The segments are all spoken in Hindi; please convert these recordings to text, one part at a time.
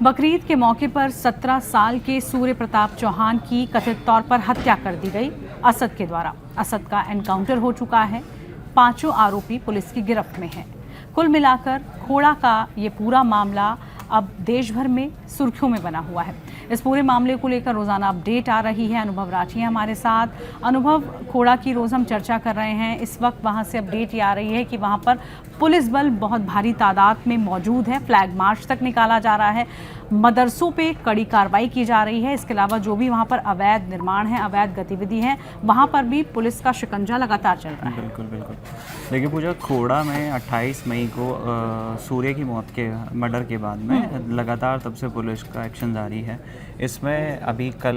बकरीद के मौके पर 17 साल के सूर्य प्रताप चौहान की कथित तौर पर हत्या कर दी गई असद के द्वारा। असद का एनकाउंटर हो चुका है। 5 आरोपी पुलिस की गिरफ्त में हैं। कुल मिलाकर खोड़ा का ये पूरा मामला अब देश भर में सुर्खियों में बना हुआ है। इस पूरे मामले को लेकर रोजाना अपडेट आ रही है। अनुभव राठी है हमारे साथ। अनुभव, खोड़ा की रोज हम चर्चा कर रहे हैं। इस वक्त वहां से अपडेट ये आ रही है कि वहां पर पुलिस बल बहुत भारी तादाद में मौजूद है। फ्लैग मार्च तक निकाला जा रहा है। मदरसों पे कड़ी कार्रवाई की जा रही है। इसके अलावा जो भी वहां पर अवैध निर्माण है, अवैध गतिविधि है, वहां पर भी पुलिस का शिकंजा लगातार चल रहा है। बिल्कुल बिल्कुल। देखिए पूजा, खोड़ा में 28 मई को सूर्य की मौत के मर्डर के बाद में लगातार तब से पुलिस का एक्शन जारी है। इसमें अभी कल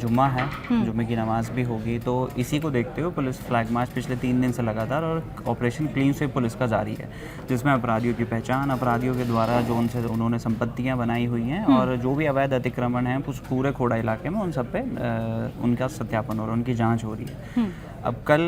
जुम्मा है, जुम्मे की नमाज भी होगी, तो इसी को देखते हुए पुलिस फ्लैग मार्च पिछले 3 दिन से लगातार और ऑपरेशन क्लीन स्वीप पुलिस का जारी है, जिसमें अपराधियों की पहचान, अपराधियों के द्वारा जो उन्होंने संपत्तियां बनाई हुई हैं और जो भी अवैध अतिक्रमण हैं उस पूरे खोड़ा इलाके में, उन सब पे उनका सत्यापन और उनकी जाँच हो रही है। अब कल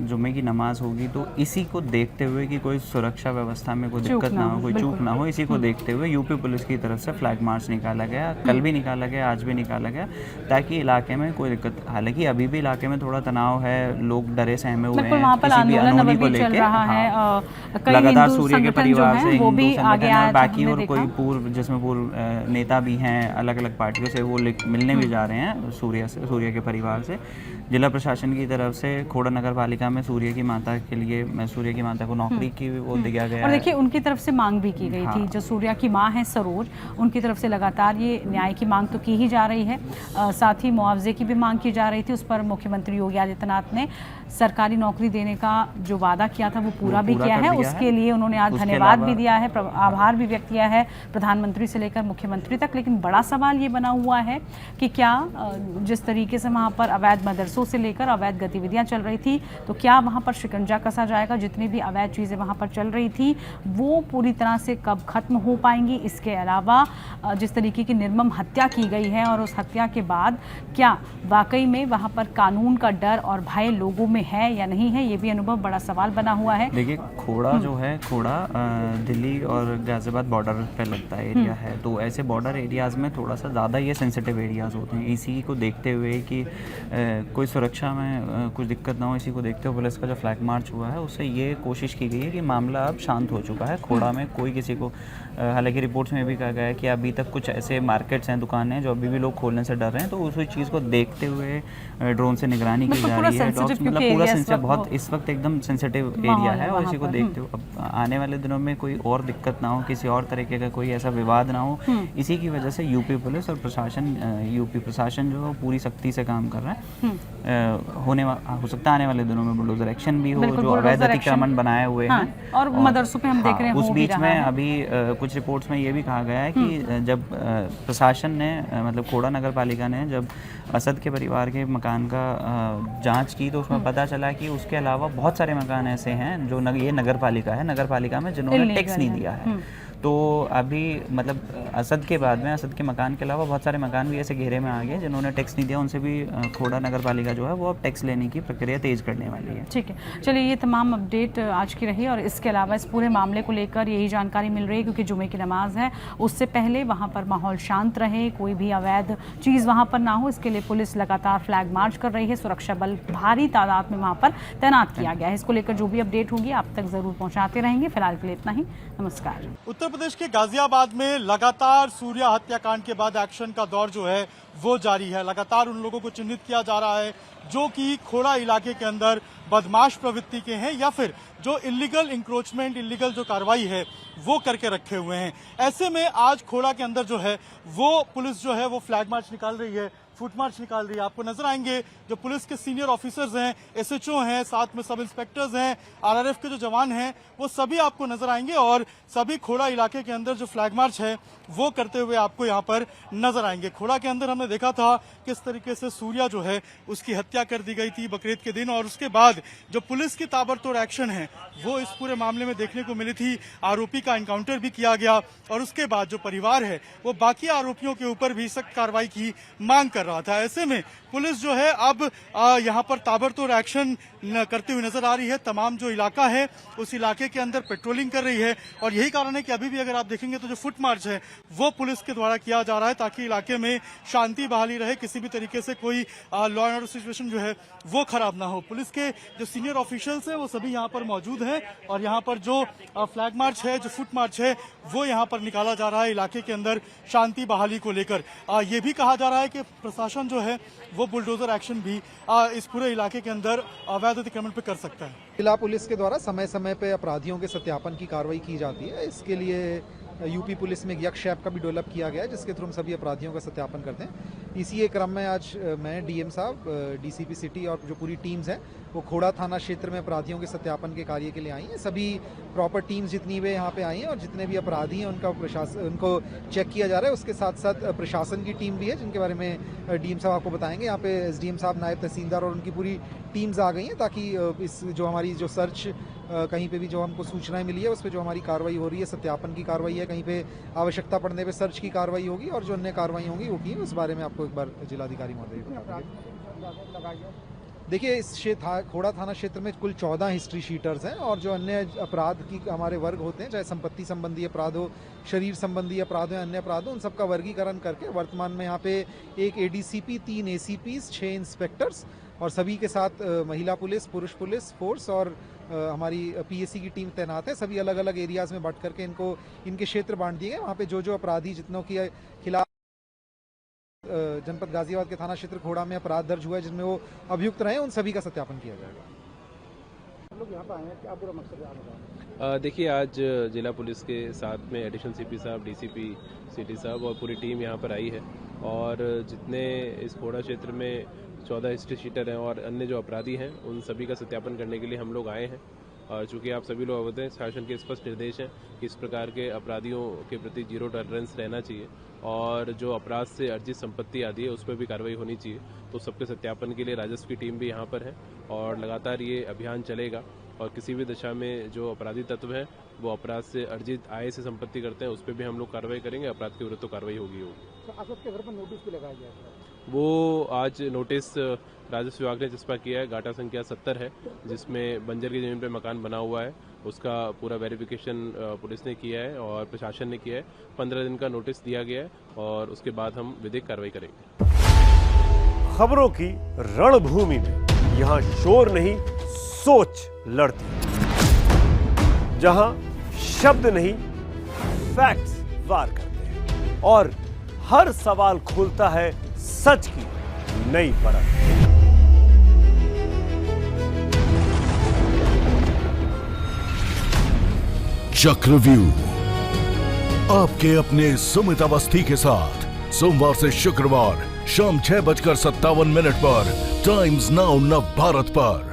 जुम्मे की नमाज होगी, तो इसी को देखते हुए कि कोई सुरक्षा व्यवस्था में कोई दिक्कत ना हो, कोई चूक ना हो, इसी को देखते हुए यूपी पुलिस की तरफ से फ्लैग मार्च निकाला गया। कल भी निकाला गया, आज भी निकाला गया, ताकि इलाके में कोई दिक्कत, हालांकि अभी भी इलाके में थोड़ा तनाव है, लोग डरे सहमे हुए हैं, किसी भी अनहोनी को लेकर। लगातार सूर्य के परिवार से हिंदू संगठन और बाकी और कोई पूर्व, जिसमें पूर्व नेता भी हैं अलग अलग पार्टियों से, वो मिलने भी जा रहे हैं सूर्य के परिवार से। जिला प्रशासन की तरफ से खोड़ा नगर पालिका में सूर्य की माता के लिए, सूर्य की माता को नौकरी की वो दिया गया। और देखिए उनकी तरफ से मांग भी की गई थी। जो सूर्या की मां है सरोज, उनकी तरफ से लगातार ये न्याय की मांग तो की ही जा रही है। साथ ही मुआवजे की भी मांग की जा रही थी। उस पर मुख्यमंत्री योगी आदित्यनाथ ने सरकारी नौकरी देने का जो वादा किया था वो पूरा भी किया है। उसके लिए उन्होंने आज धन्यवाद भी दिया है, आभार भी व्यक्त किया है प्रधानमंत्री से लेकर मुख्यमंत्री तक। लेकिन बड़ा सवाल ये बना हुआ है कि क्या जिस तरीके से वहाँ पर अवैध मदरसों से लेकर अवैध गतिविधियां चल रही थी, तो क्या वहां पर शिकंजा कसा जाएगा? जितनी भी अवैध चीजें वहां पर चल रही थी वो पूरी तरह से कब खत्म हो पाएंगी? इसके अलावा जिस तरीके की निर्मम हत्या की गई है और उस हत्या के बाद क्या वाकई में वहां पर कानून का डर और भय लोगों में है या नहीं है, ये भी अनुभव बड़ा सवाल बना हुआ है। देखिए खोड़ा जो है, खोड़ा दिल्ली और गाजियाबाद बॉर्डर पे लगता है एरिया है, तो ऐसे बॉर्डर एरियाज़ में थोड़ा सा ज़्यादा ये सेंसिटिव एरियाज़ होते हैं। इसी को देखते हुए कि कोई सुरक्षा में कुछ दिक्कत ना हो, इसी को देखते हुए पुलिस का जो फ्लैग मार्च हुआ है उससे ये कोशिश की गई है कि मामला अब शांत हो चुका है। खोड़ा में कोई किसी को, हालांकि रिपोर्ट्स में भी कहा गया है कि अभी तक कुछ ऐसे मार्केट्स हैं, दुकानें हैं जो अभी भी लोग खोलने से डर रहे हैं, तो उसी चीज़ को देखते हुए ड्रोन से निगरानी की जा रही है। मतलब पूरा सेंसिटिव, बहुत इस वक्त एकदम सेंसिटिव एरिया है और इसी को देखते हुए अब आने वाले दिनों में कोई और दिक्कत ना हो, किसी और तरीके का कोई ऐसा विवाद ना हो, इसी की वजह से यूपी पुलिस और यूपी प्रशासन जो है पूरी सख्ती से काम कर रहा है। हो सकता है आने वाले दिनों में बुलडोजर एक्शन भी हो, जो अवैध अतिक्रमण बनाए हुए हैं और मदरसों पे हम देख रहे हैं। उस बीच में अभी कुछ रिपोर्ट्स में ये भी कहा गया है कि जब प्रशासन ने, मतलब खोड़ा नगर पालिका ने जब असद के परिवार के मकान का जांच की, तो उसमें पता चला कि उसके अलावा बहुत सारे मकान ऐसे हैं जो ये नगर पालिका में जिन्होंने टैक्स नहीं दिया है। तो अभी मतलब असद के बाद में, असद के मकान के अलावा बहुत सारे मकान भी ऐसे घेरे में आ गए जिन्होंने टैक्स नहीं दिया, उनसे भी खोड़ा नगर पालिका जो है वो अब टैक्स लेने की प्रक्रिया तेज करने वाली है। ठीक है, चलिए ये तमाम अपडेट आज की रही और इसके अलावा इस पूरे मामले को लेकर यही जानकारी मिल रही है क्योंकि जुमे की नमाज है, उससे पहले वहाँ पर माहौल शांत रहे, कोई भी अवैध चीज़ वहाँ पर ना हो, इसके लिए पुलिस लगातार फ्लैग मार्च कर रही है। सुरक्षा बल भारी तादाद में वहाँ पर तैनात किया गया है। इसको लेकर जो भी अपडेट होगी आप तक जरूर पहुँचाते रहेंगे। फिलहाल के लिए इतना ही, नमस्कार। उत्तर प्रदेश के गाजियाबाद में लगातार सूर्या हत्याकांड के बाद एक्शन का दौर जो है वो जारी है। लगातार उन लोगों को चिन्हित किया जा रहा है जो कि खोड़ा इलाके के अंदर बदमाश प्रवृत्ति के हैं या फिर जो इलीगल इंक्रोचमेंट, इलीगल जो कार्रवाई है वो करके रखे हुए हैं। ऐसे में आज खोड़ा के अंदर जो है वो पुलिस जो है वो फ्लैग मार्च निकाल रही है, फुट मार्च निकाल रही है। आपको नजर आएंगे जो पुलिस के सीनियर ऑफिसर्स हैं, एसएचओ हैं, साथ में सब इंस्पेक्टर्स हैं, आरआरएफ के जो जवान हैं, वो सभी आपको नजर आएंगे और सभी खोड़ा इलाके के अंदर जो फ्लैग मार्च है वो करते हुए आपको यहाँ पर नजर आएंगे। खोड़ा के अंदर हमने देखा था किस तरीके से सूर्या जो है उसकी हत्या कर दी गई थी बकरीद के दिन, और उसके बाद जो पुलिस की ताबड़तोड़ एक्शन है वो इस पूरे मामले में देखने को मिली थी। आरोपी का एनकाउंटर भी किया गया और उसके बाद जो परिवार है वो बाकी आरोपियों के ऊपर भी सख्त कार्रवाई की मांग कर रहा था। ऐसे में पुलिस जो है अब यहाँ पर ताबड़तोड़ एक्शन करती हुई नजर आ रही है। तमाम जो इलाका है उस इलाके के अंदर पेट्रोलिंग कर रही है और यही कारण है कि अभी भी अगर आप देखेंगे तो जो फुट मार्च है वो पुलिस के द्वारा किया जा रहा है ताकि इलाके में शांति बहाली रहे, किसी भी तरीके से कोई लॉ एंड ऑर्डर सिचुएशन जो है वो खराब ना हो। पुलिस के जो सीनियर ऑफिशियल्स हैं वो सभी यहाँ पर मौजूद हैं और यहाँ पर जो फ्लैग मार्च है, जो फुट मार्च है वो यहाँ पर निकाला जा रहा है इलाके के अंदर शांति बहाली को लेकर। ये भी कहा जा रहा है कि प्रशासन जो है वो बुलडोजर एक्शन भी इस पूरे इलाके के अंदर अवैध अतिक्रमण पे कर सकता है। जिला पुलिस के द्वारा समय समय पे अपराधियों के सत्यापन की कार्रवाई की जाती है। इसके लिए यूपी पुलिस में एक यक्ष ऐप का भी डेवलप किया गया है जिसके थ्रू हम सभी अपराधियों का सत्यापन करते हैं। इसी क्रम में आज मैं डीएम साहब, डीसीपी सिटी और जो पूरी टीम्स हैं वो खोड़ा थाना क्षेत्र में अपराधियों के सत्यापन के कार्य के लिए आई हैं। सभी प्रॉपर टीम्स जितनी भी यहाँ पे आई हैं और जितने भी अपराधी हैं उनको चेक किया जा रहा है। उसके साथ साथ प्रशासन की टीम भी है जिनके बारे में डीएम साहब आपको बताएंगे। यहाँ पे एसडीएम साहब, नायब तहसीलदार और उनकी पूरी टीम्स आ गई हैं ताकि इस जो हमारी जो सर्च कहीं पे भी जो हमको सूचनाएं मिली है उस पर जो हमारी कार्रवाई हो रही है, सत्यापन की कार्रवाई है, कहीं पे आवश्यकता पड़ने पे सर्च की कार्रवाई होगी और जो अन्य कार्रवाई होंगी वो की उस बारे में आपको एक बार जिलाधिकारी महोदय। देखिए, इस खोड़ा थाना क्षेत्र में कुल 14 हिस्ट्री शीटर्स हैं और जो अन्य अपराध की हमारे वर्ग होते हैं, चाहे संपत्ति संबंधी अपराध हो, शरीर संबंधी अपराध हो, अन्य अपराध हो, उन सबका वर्गीकरण करके वर्तमान में यहाँ पे एक एडीसीपी, 3 एसीपीज, 6 इंस्पेक्टर्स और सभी के साथ महिला पुलिस, पुरुष पुलिस फोर्स और हमारी पीएससी की टीम तैनात है। सभी अलग अलग एरियाज में बांट करके इनके क्षेत्र बांट दिए गए। वहाँ पे जो अपराधी जितनों के खिलाफ जनपद गाजियाबाद के थाना क्षेत्र खोड़ा में अपराध दर्ज हुआ है जिनमें वो अभियुक्त रहे, उन सभी का सत्यापन किया जाएगा। हम लोग यहाँ पे आए हैं, क्या पूरा मकसद है? देखिए, आज जिला पुलिस के साथ में एडिशनल सीपी साहब, डीसीपी सिटी साहब और पूरी टीम यहाँ पर आई है और जितने इस खोड़ा क्षेत्र में 14 हिस्ट्री शीटर हैं और अन्य जो अपराधी हैं उन सभी का सत्यापन करने के लिए हम लोग आए हैं। और चूँकि आप सभी लोग अवगत हैं, शासन के स्पष्ट निर्देश हैं कि इस प्रकार के अपराधियों के प्रति जीरो टॉलरेंस रहना चाहिए और जो अपराध से अर्जित संपत्ति आदि है उस पर भी कार्रवाई होनी चाहिए। तो सबके सत्यापन के लिए राजस्व की टीम भी यहाँ पर है और लगातार ये अभियान चलेगा और किसी भी दिशा में जो अपराधी तत्व हैं वो अपराध से अर्जित आय से संपत्ति करते हैं उस पर भी हम लोग कार्रवाई करेंगे। अपराध के विरुद्ध तो कार्रवाई होगी। असद के घर पर नोटिस भी लगाया गया है। वो आज नोटिस राजस्व विभाग ने जिसपा किया है, गाटा संख्या 70 है, जिसमें बंजर की जमीन पर मकान बना हुआ है, उसका पूरा वेरिफिकेशन पुलिस ने किया है और प्रशासन ने किया है। 15 दिन का नोटिस दिया गया है और उसके बाद हम विधिक कार्रवाई करेंगे। खबरों की रणभूमि में यहाँ शोर नहीं, सोच लड़ती है, जहां शब्द नहीं फैक्ट्स वार करते हैं और हर सवाल खोलता है सच की नई परत। चक्रव्यूह आपके अपने सुमित अवस्थी के साथ सोमवार से शुक्रवार शाम 6:57 पर टाइम्स नाउ नव भारत पर।